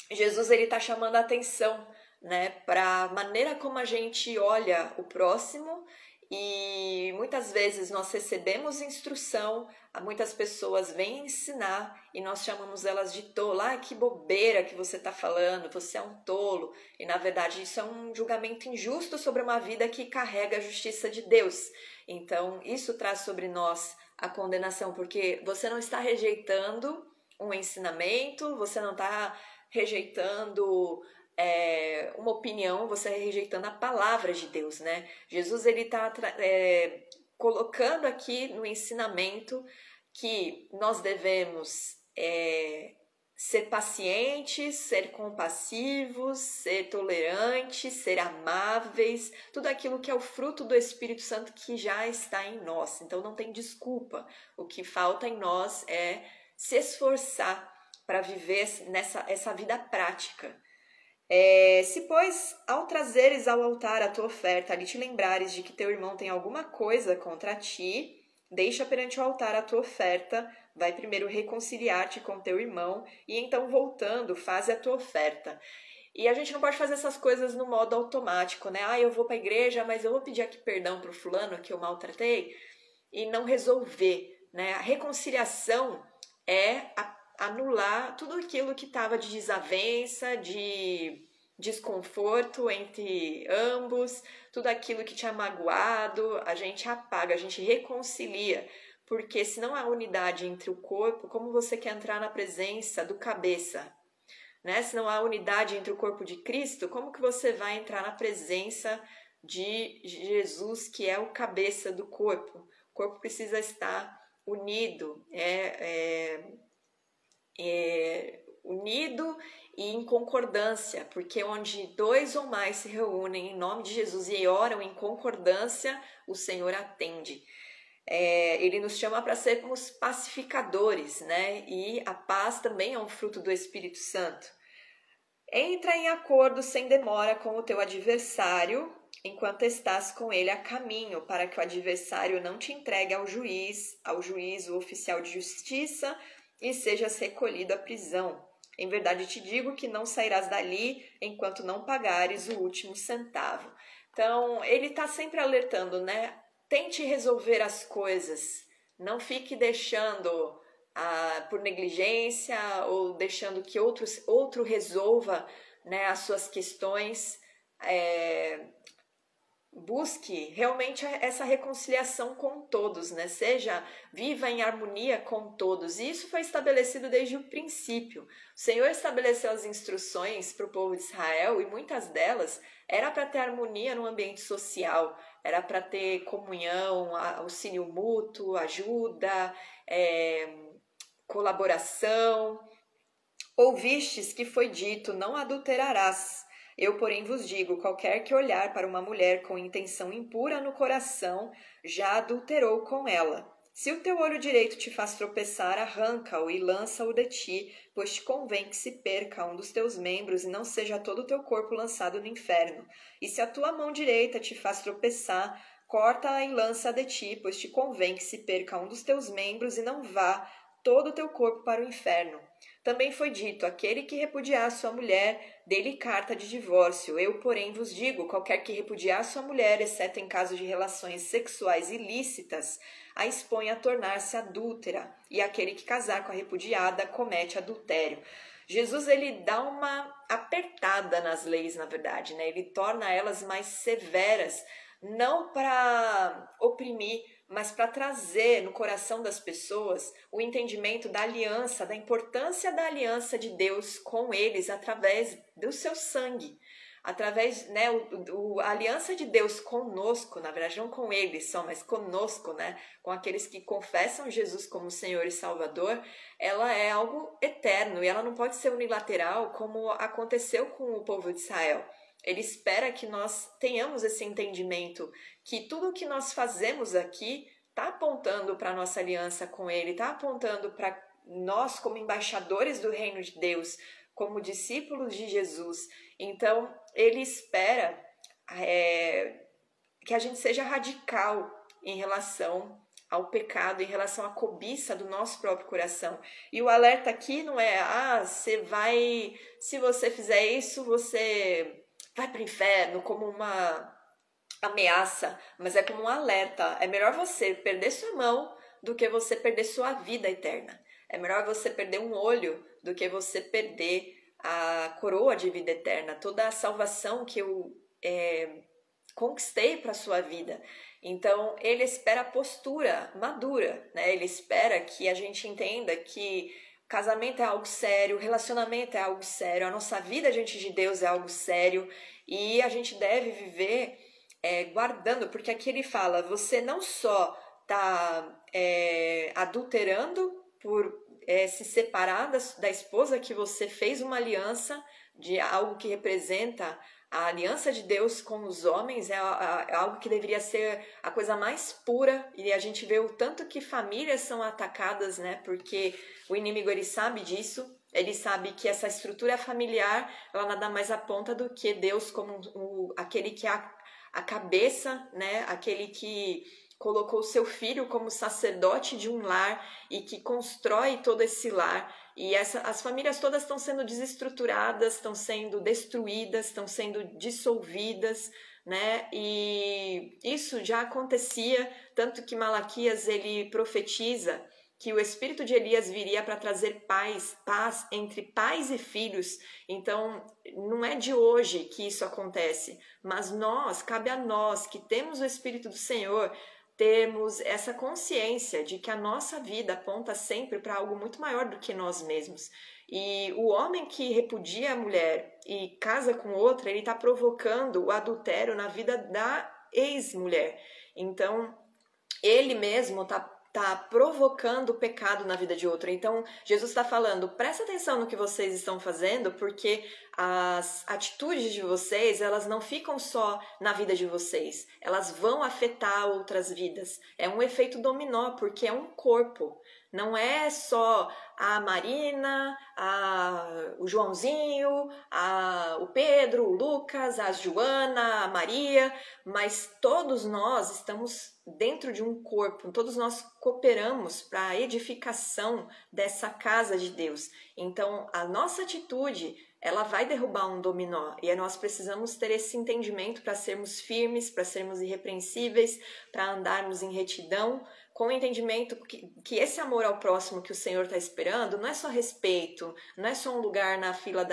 Jesus está chamando a atenção, né, para a maneira como a gente olha o próximo. E muitas vezes nós recebemos instrução, muitas pessoas vêm ensinar e nós chamamos elas de tolo. Ah, que bobeira que você está falando, você é um tolo. E na verdade isso é um julgamento injusto sobre uma vida que carrega a justiça de Deus. Então isso traz sobre nós a condenação, porque você não está rejeitando um ensinamento, você não está rejeitando uma opinião, você está rejeitando a palavra de Deus, né? Jesus ele está colocando aqui no ensinamento que nós devemos ser pacientes, ser compassivos, ser tolerantes, ser amáveis, tudo aquilo que é o fruto do Espírito Santo que já está em nós. Então não tem desculpa. O que falta em nós é se esforçar para viver essa vida prática. Se, pois, ao trazeres ao altar a tua oferta, ali te lembrares de que teu irmão tem alguma coisa contra ti, deixa perante o altar a tua oferta, vai primeiro reconciliar-te com teu irmão e então voltando, faz a tua oferta. E a gente não pode fazer essas coisas no modo automático, né? Eu vou para a igreja, mas eu vou pedir aqui perdão para o fulano que eu maltratei e não resolver, né? A reconciliação é anular tudo aquilo que estava de desavença, de desconforto entre ambos, tudo aquilo que tinha magoado, a gente apaga, a gente reconcilia, porque se não há unidade entre o corpo, como você quer entrar na presença do cabeça, né? Se não há unidade entre o corpo de Cristo, como que você vai entrar na presença de Jesus, que é o cabeça do corpo? O corpo precisa estar unido, unido e em concordância, porque onde dois ou mais se reúnem em nome de Jesus e oram em concordância, o Senhor atende. Ele nos chama para sermos pacificadores, né? E a paz também é um fruto do Espírito Santo. Entra em acordo sem demora com o teu adversário, enquanto estás com ele a caminho, para que o adversário não te entregue ao juiz, o oficial de justiça, e sejas recolhido à prisão. Em verdade te digo que não sairás dali enquanto não pagares o último centavo. Então, ele está sempre alertando, né? Tente resolver as coisas. Não fique deixando por negligência ou deixando que outro resolva, né, as suas questões. Busque realmente essa reconciliação com todos, né? Viva em harmonia com todos. E isso foi estabelecido desde o princípio. O Senhor estabeleceu as instruções para o povo de Israel e muitas delas era para ter harmonia no ambiente social, era para ter comunhão, auxílio mútuo, ajuda, colaboração. Ouvistes que foi dito, não adulterarás. Eu, porém, vos digo, qualquer que olhar para uma mulher com intenção impura no coração, já adulterou com ela. Se o teu olho direito te faz tropeçar, arranca-o e lança-o de ti, pois te convém que se perca um dos teus membros e não seja todo o teu corpo lançado no inferno. E se a tua mão direita te faz tropeçar, corta-a e lança-a de ti, pois te convém que se perca um dos teus membros e não vá todo o teu corpo para o inferno. Também foi dito: aquele que repudiar sua mulher, dê-lhe carta de divórcio. Eu, porém, vos digo: qualquer que repudiar sua mulher, exceto em caso de relações sexuais ilícitas, a expõe a tornar-se adúltera, e aquele que casar com a repudiada comete adultério. Jesus, ele dá uma apertada nas leis, na verdade, né? Ele torna elas mais severas, não para oprimir, mas para trazer no coração das pessoas o entendimento da aliança, da importância da aliança de Deus com eles através do seu sangue, através, né, a aliança de Deus conosco, na verdade não com eles só, mas conosco, né, com aqueles que confessam Jesus como Senhor e Salvador, ela é algo eterno e ela não pode ser unilateral como aconteceu com o povo de Israel. Ele espera que nós tenhamos esse entendimento, que tudo o que nós fazemos aqui está apontando para a nossa aliança com Ele, está apontando para nós como embaixadores do reino de Deus, como discípulos de Jesus. Então, Ele espera que a gente seja radical em relação ao pecado, em relação à cobiça do nosso próprio coração. E o alerta aqui não é, se você fizer isso, você vai para o inferno, como uma ameaça, mas é como um alerta. É melhor você perder sua mão do que você perder sua vida eterna. É melhor você perder um olho do que você perder a coroa de vida eterna, toda a salvação que eu conquistei para a sua vida. Então, ele espera a postura madura, né? Ele espera que a gente entenda que casamento é algo sério, relacionamento é algo sério, a nossa vida diante de Deus é algo sério e a gente deve viver guardando, porque aqui ele fala, você não só está adulterando por se separar da esposa que você fez uma aliança de algo que representa a aliança de Deus com os homens, é algo que deveria ser a coisa mais pura, e a gente vê o tanto que famílias são atacadas, né? Porque o inimigo, ele sabe disso, ele sabe que essa estrutura familiar, ela nada mais aponta do que Deus como aquele que é a cabeça, né? Aquele que colocou seu filho como sacerdote de um lar e que constrói todo esse lar. E as famílias todas estão sendo desestruturadas, estão sendo destruídas, estão sendo dissolvidas, né? E isso já acontecia, tanto que Malaquias, ele profetiza que o espírito de Elias viria para trazer paz entre pais e filhos. Então, não é de hoje que isso acontece, mas cabe a nós que temos o Espírito do Senhor, temos essa consciência de que a nossa vida aponta sempre para algo muito maior do que nós mesmos. E o homem que repudia a mulher e casa com outra, ele está provocando o adultério na vida da ex-mulher. Então, ele mesmo está provocando o pecado na vida de outro. Então, Jesus está falando, presta atenção no que vocês estão fazendo, porque as atitudes de vocês, elas não ficam só na vida de vocês, elas vão afetar outras vidas. É um efeito dominó, porque é um corpo. Não é só a Marina, o Joãozinho, o Pedro, o Lucas, a Joana, a Maria, mas todos nós estamos dentro de um corpo, todos nós cooperamos para a edificação dessa casa de Deus. Então, a nossa atitude, ela vai derrubar um dominó e nós precisamos ter esse entendimento para sermos firmes, para sermos irrepreensíveis, para andarmos em retidão, com o entendimento que esse amor ao próximo que o Senhor está esperando não é só respeito, não é só um lugar na fila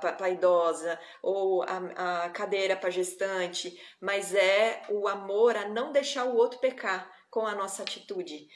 para idosa ou a cadeira para gestante, mas é o amor a não deixar o outro pecar com a nossa atitude.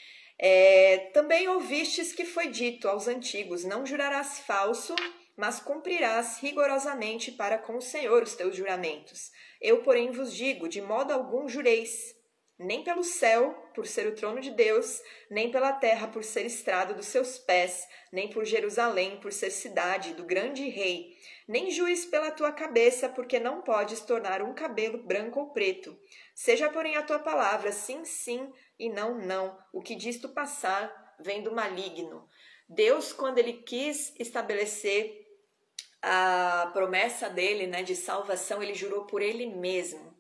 Também ouvistes que foi dito aos antigos, não jurarás falso, mas cumprirás rigorosamente para com o Senhor os teus juramentos. Eu, porém, vos digo, de modo algum jureis, nem pelo céu, por ser o trono de Deus, nem pela terra, por ser estrado dos seus pés, nem por Jerusalém, por ser cidade do grande rei. Nem jures pela tua cabeça, porque não podes tornar um cabelo branco ou preto. Seja, porém, a tua palavra sim, sim, e não, não. O que disto passar vem do maligno. Deus, quando ele quis estabelecer a promessa dele, né, de salvação, ele jurou por ele mesmo.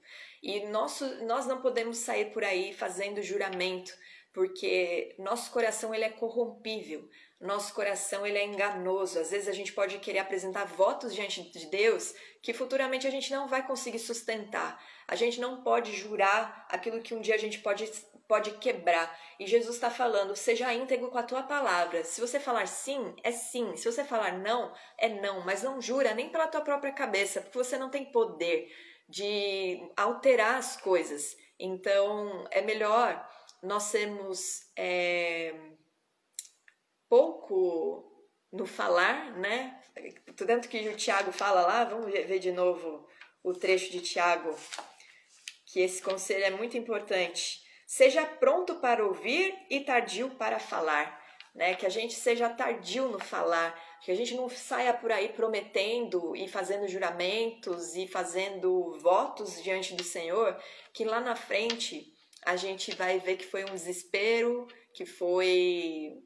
E nós não podemos sair por aí fazendo juramento, porque nosso coração ele é corrompível, nosso coração ele é enganoso. Às vezes a gente pode querer apresentar votos diante de Deus que futuramente a gente não vai conseguir sustentar. A gente não pode jurar aquilo que um dia a gente pode quebrar. E Jesus está falando, seja íntegro com a tua palavra. Se você falar sim, é sim. Se você falar não, é não. Mas não jura nem pela tua própria cabeça, porque você não tem poder de alterar as coisas. Então, é melhor nós sermos pouco no falar, né? Tanto que o Tiago fala lá, vamos ver de novo o trecho de Tiago, que esse conselho é muito importante. Seja pronto para ouvir e tardio para falar, né? Que a gente seja tardio no falar, que a gente não saia por aí prometendo e fazendo juramentos e fazendo votos diante do Senhor, que lá na frente a gente vai ver que foi um desespero, que foi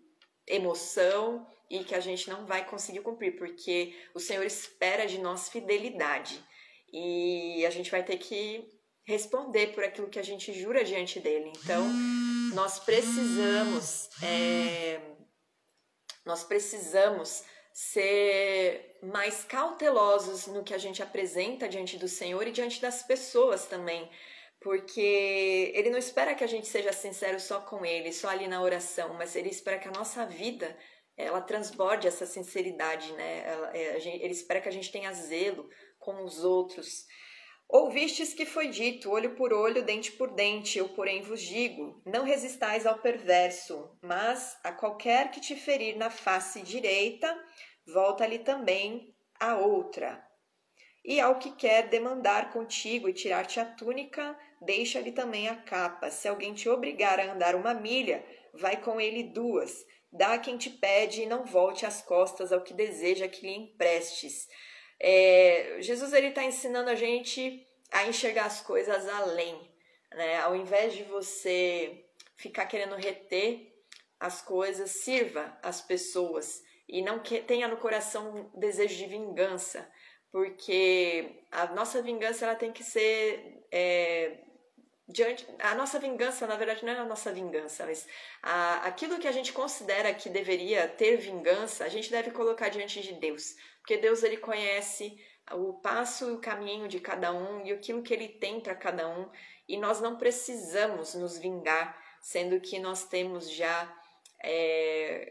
emoção e que a gente não vai conseguir cumprir, porque o Senhor espera de nós fidelidade e a gente vai ter que responder por aquilo que a gente jura diante dele. Então, nós precisamos ser mais cautelosos no que a gente apresenta diante do Senhor e diante das pessoas também, porque ele não espera que a gente seja sincero só com ele, só ali na oração, mas ele espera que a nossa vida ela transborde essa sinceridade, né? Ele espera que a gente tenha zelo com os outros. Ouvistes que foi dito, olho por olho, dente por dente, eu porém vos digo, não resistais ao perverso, mas a qualquer que te ferir na face direita, volta-lhe também a outra. E ao que quer demandar contigo e tirar-te a túnica, deixa-lhe também a capa. Se alguém te obrigar a andar 1 milha, vai com ele 2. Dá a quem te pede e não volte as costas ao que deseja que lhe emprestes. Jesus está ensinando a gente a enxergar as coisas além, né? Ao invés de você ficar querendo reter as coisas, sirva as pessoas e não tenha no coração um desejo de vingança, porque a nossa vingança ela tem que ser a nossa vingança, na verdade, não é a nossa vingança, mas aquilo que a gente considera que deveria ter vingança, a gente deve colocar diante de Deus, porque Deus ele conhece o passo e o caminho de cada um e aquilo que ele tem para cada um, e nós não precisamos nos vingar, sendo que nós temos já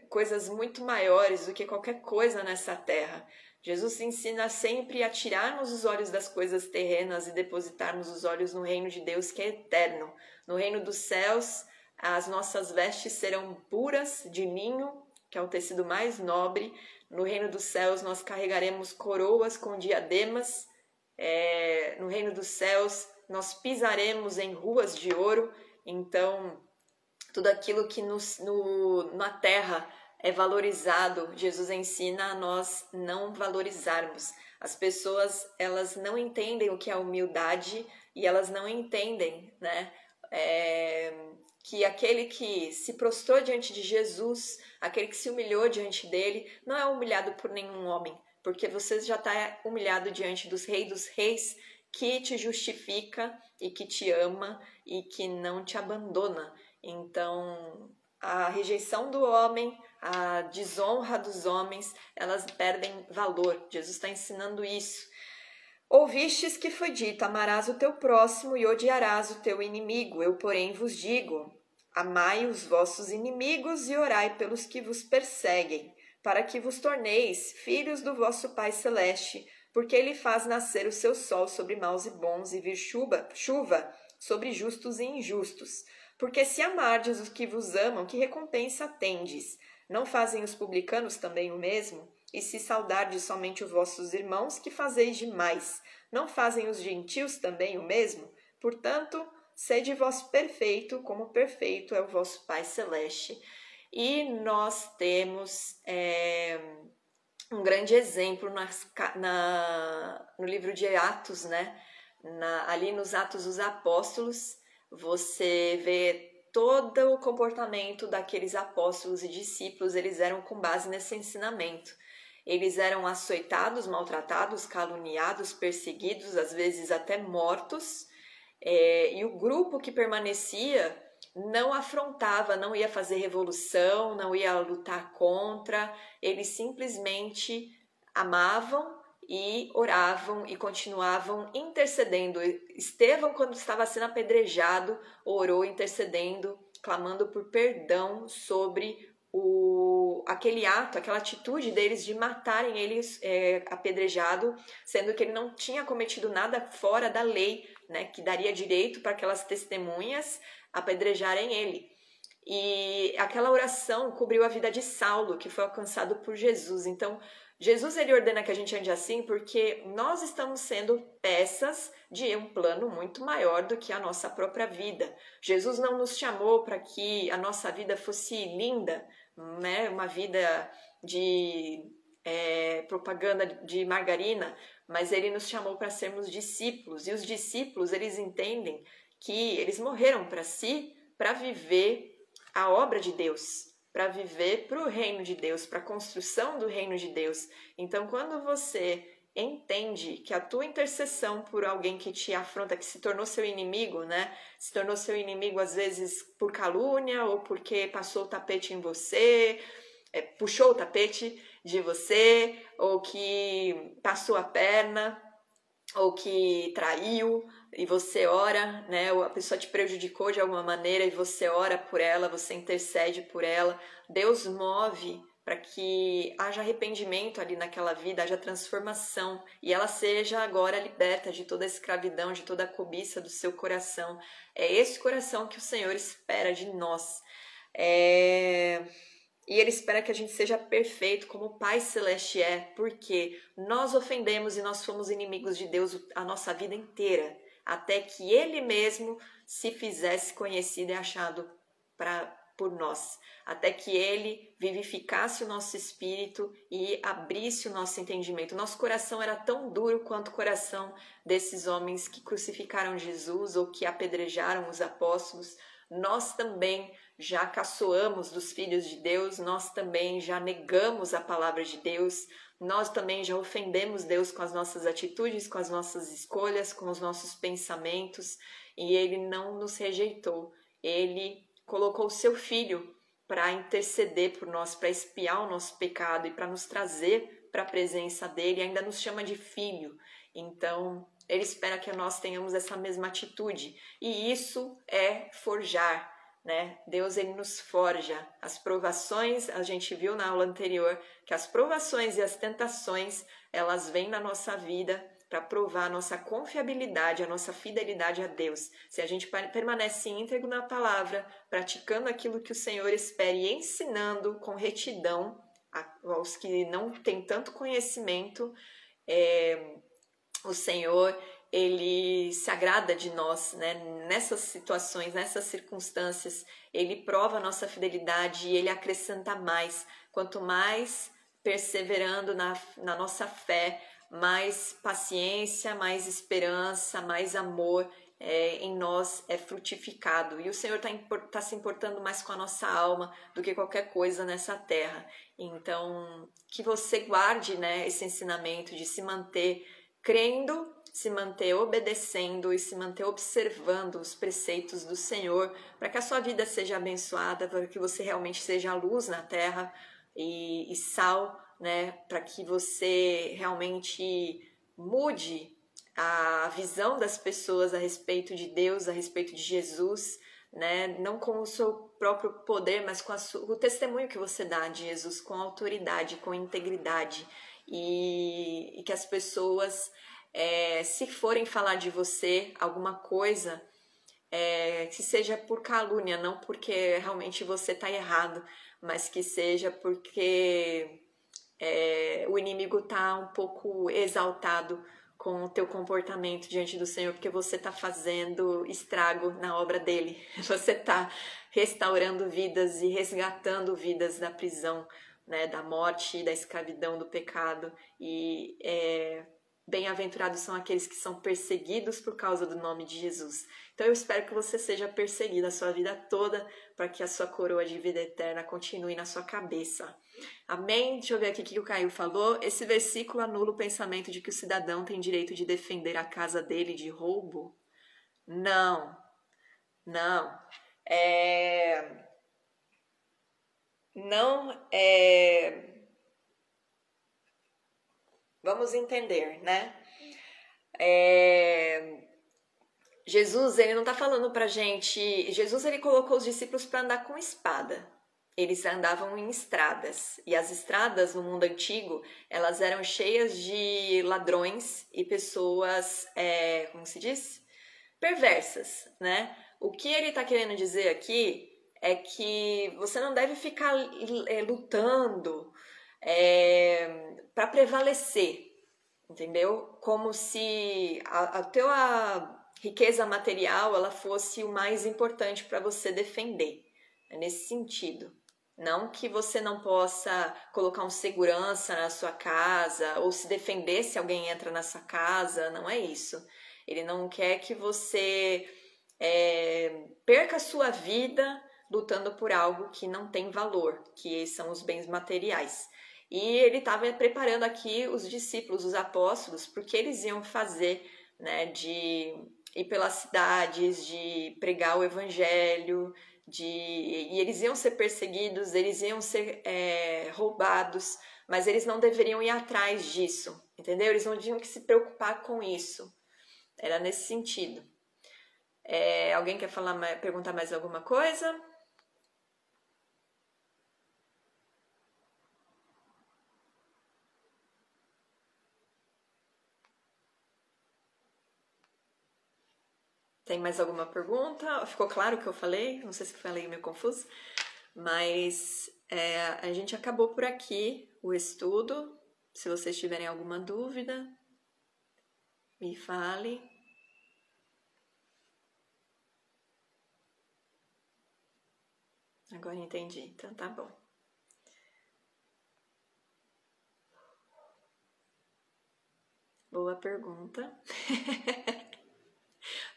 coisas muito maiores do que qualquer coisa nessa terra. Jesus ensina sempre a tirarmos os olhos das coisas terrenas e depositarmos os olhos no reino de Deus que é eterno. No reino dos céus, as nossas vestes serão puras de linho, que é o tecido mais nobre. No reino dos céus nós carregaremos coroas com diademas. No reino dos céus nós pisaremos em ruas de ouro. Então, tudo aquilo que na terra é valorizado, Jesus ensina a nós não valorizarmos. As pessoas, elas não entendem o que é humildade e elas não entendem, né? Que aquele que se prostrou diante de Jesus, aquele que se humilhou diante dele, não é humilhado por nenhum homem, porque você já está humilhado diante dos reis, que te justifica e que te ama e que não te abandona. Então, a rejeição do homem, a desonra dos homens, elas perdem valor. Jesus está ensinando isso. Ouvistes que foi dito, amarás o teu próximo e odiarás o teu inimigo. Eu, porém, vos digo, amai os vossos inimigos e orai pelos que vos perseguem, para que vos torneis filhos do vosso Pai Celeste, porque ele faz nascer o seu sol sobre maus e bons e vir chuva sobre justos e injustos. Porque se amardes os que vos amam, que recompensa tendes? Não fazem os publicanos também o mesmo? E se saudardes somente os vossos irmãos, que fazeis demais? Não fazem os gentios também o mesmo? Portanto, sede vós perfeito, como perfeito é o vosso Pai Celeste. E nós temos um grande exemplo no livro de Atos, né? Ali nos Atos dos Apóstolos, você vê todo o comportamento daqueles apóstolos e discípulos, eles eram com base nesse ensinamento. Eles eram açoitados, maltratados, caluniados, perseguidos, às vezes até mortos. E o grupo que permanecia não afrontava, não ia fazer revolução, não ia lutar contra, eles simplesmente amavam e oravam e continuavam intercedendo. Estevão, quando estava sendo apedrejado, orou intercedendo, clamando por perdão sobre aquele ato, aquela atitude deles de matarem ele apedrejado, sendo que ele não tinha cometido nada fora da lei, né, que daria direito para aquelas testemunhas apedrejarem ele. E aquela oração cobriu a vida de Saulo, que foi alcançado por Jesus. Então, Jesus ele ordena que a gente ande assim porque nós estamos sendo peças de um plano muito maior do que a nossa própria vida. Jesus não nos chamou para que a nossa vida fosse linda, né? Uma vida de propaganda de margarina, mas ele nos chamou para sermos discípulos. E os discípulos, eles entendem que eles morreram para si, para viver a obra de Deus, para viver para o reino de Deus, para a construção do reino de Deus. Então, quando você entende que a tua intercessão por alguém que te afronta, que se tornou seu inimigo, né? Se tornou seu inimigo às vezes por calúnia ou porque passou o tapete em você, puxou o tapete de você, ou que passou a perna, ou que traiu, e você ora, né? Ou a pessoa te prejudicou de alguma maneira e você ora por ela, você intercede por ela. Deus move para que haja arrependimento ali naquela vida, haja transformação e ela seja agora liberta de toda a escravidão, de toda a cobiça do seu coração. É esse coração que o Senhor espera de nós. E Ele espera que a gente seja perfeito como o Pai Celeste é, porque nós ofendemos e nós fomos inimigos de Deus a nossa vida inteira, até que Ele mesmo se fizesse conhecido e achado por nós, até que Ele vivificasse o nosso espírito e abrisse o nosso entendimento. Nosso coração era tão duro quanto o coração desses homens que crucificaram Jesus ou que apedrejaram os apóstolos. Nós também já caçoamos dos filhos de Deus, nós também já negamos a palavra de Deus, nós também já ofendemos Deus com as nossas atitudes, com as nossas escolhas, com os nossos pensamentos, e Ele não nos rejeitou. Ele colocou o seu Filho para interceder por nós, para expiar o nosso pecado e para nos trazer para a presença dEle, e ainda nos chama de filho. Então, Ele espera que nós tenhamos essa mesma atitude, e isso é forjar, né? Deus ele nos forja. As provações, a gente viu na aula anterior que as provações e as tentações, elas vêm na nossa vida para provar a nossa confiabilidade, a nossa fidelidade a Deus. Se a gente permanece íntegro na palavra, praticando aquilo que o Senhor espera e ensinando com retidão aos que não têm tanto conhecimento, o Senhor ele se agrada de nós, né? Nessas situações, nessas circunstâncias, ele prova a nossa fidelidade e ele acrescenta mais. Quanto mais perseverando na nossa fé, mais paciência, mais esperança, mais amor em nós é frutificado. E o Senhor tá se importando mais com a nossa alma do que qualquer coisa nessa terra. Então, que você guarde, né, esse ensinamento de se manter crendo, se manter obedecendo e se manter observando os preceitos do Senhor, para que a sua vida seja abençoada, para que você realmente seja luz na terra e sal, né? Para que você realmente mude a visão das pessoas a respeito de Deus, a respeito de Jesus, né? Não com o seu próprio poder, mas com o testemunho que você dá de Jesus, com autoridade, com integridade, e que as pessoas se forem falar de você alguma coisa, que seja por calúnia, não porque realmente você está errado, mas que seja porque o inimigo está um pouco exaltado com o teu comportamento diante do Senhor, porque você está fazendo estrago na obra dele, você está restaurando vidas e resgatando vidas da prisão, né, da morte, da escravidão, do pecado, e bem-aventurados são aqueles que são perseguidos por causa do nome de Jesus. Então eu espero que você seja perseguido a sua vida toda, para que a sua coroa de vida eterna continue na sua cabeça. Amém? Deixa eu ver aqui o que o Caio falou. Esse versículo anula o pensamento de que o cidadão tem direito de defender a casa dele de roubo? Não, não. Não vamos entender, né? Jesus, ele não tá falando pra gente. Jesus, ele colocou os discípulos para andar com espada. Eles andavam em estradas. E as estradas no mundo antigo, elas eram cheias de ladrões e pessoas, como se diz? Perversas, né? O que ele tá querendo dizer aqui é que você não deve ficar lutando para prevalecer, entendeu? Como se a tua riqueza material ela fosse o mais importante para você defender. É nesse sentido. Não que você não possa colocar um segurança na sua casa ou se defender se alguém entra na sua casa, não é isso. Ele não quer que você perca a sua vida lutando por algo que não tem valor, que são os bens materiais. E ele estava preparando aqui os discípulos, os apóstolos, porque eles iam fazer, né, de ir pelas cidades, de pregar o evangelho, e eles iam ser perseguidos, eles iam ser roubados, mas eles não deveriam ir atrás disso, entendeu? Eles não tinham que se preocupar com isso. Era nesse sentido. Alguém quer perguntar mais alguma coisa? Tem mais alguma pergunta? Ficou claro o que eu falei? Não sei se eu falei meio confuso, mas a gente acabou por aqui o estudo. Se vocês tiverem alguma dúvida, me fale. Agora entendi, então tá bom. Boa pergunta.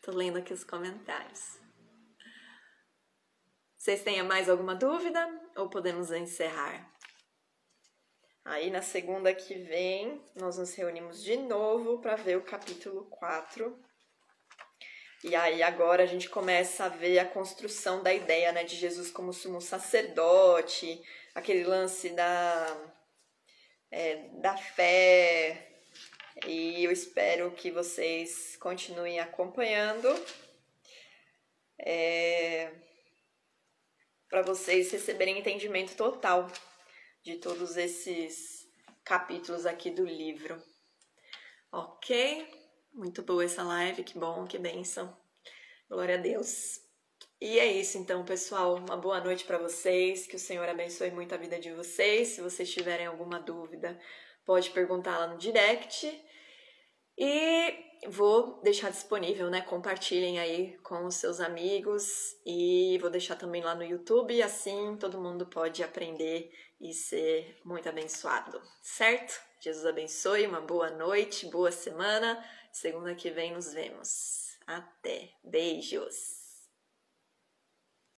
Tô lendo aqui os comentários. Vocês têm mais alguma dúvida ou podemos encerrar? Aí na segunda que vem nós nos reunimos de novo para ver o capítulo 4. E aí agora a gente começa a ver a construção da ideia, né, de Jesus como sumo sacerdote, aquele lance da fé. E eu espero que vocês continuem acompanhando para vocês receberem entendimento total de todos esses capítulos aqui do livro. Ok? Muito boa essa live, que bom, que bênção. Glória a Deus. E é isso então, pessoal. Uma boa noite para vocês. Que o Senhor abençoe muito a vida de vocês. Se vocês tiverem alguma dúvida, pode perguntar lá no direct. E vou deixar disponível, né? Compartilhem aí com os seus amigos. E vou deixar também lá no YouTube. Assim todo mundo pode aprender e ser muito abençoado, certo? Jesus abençoe. Uma boa noite, boa semana. Segunda que vem nos vemos. Até. Beijos.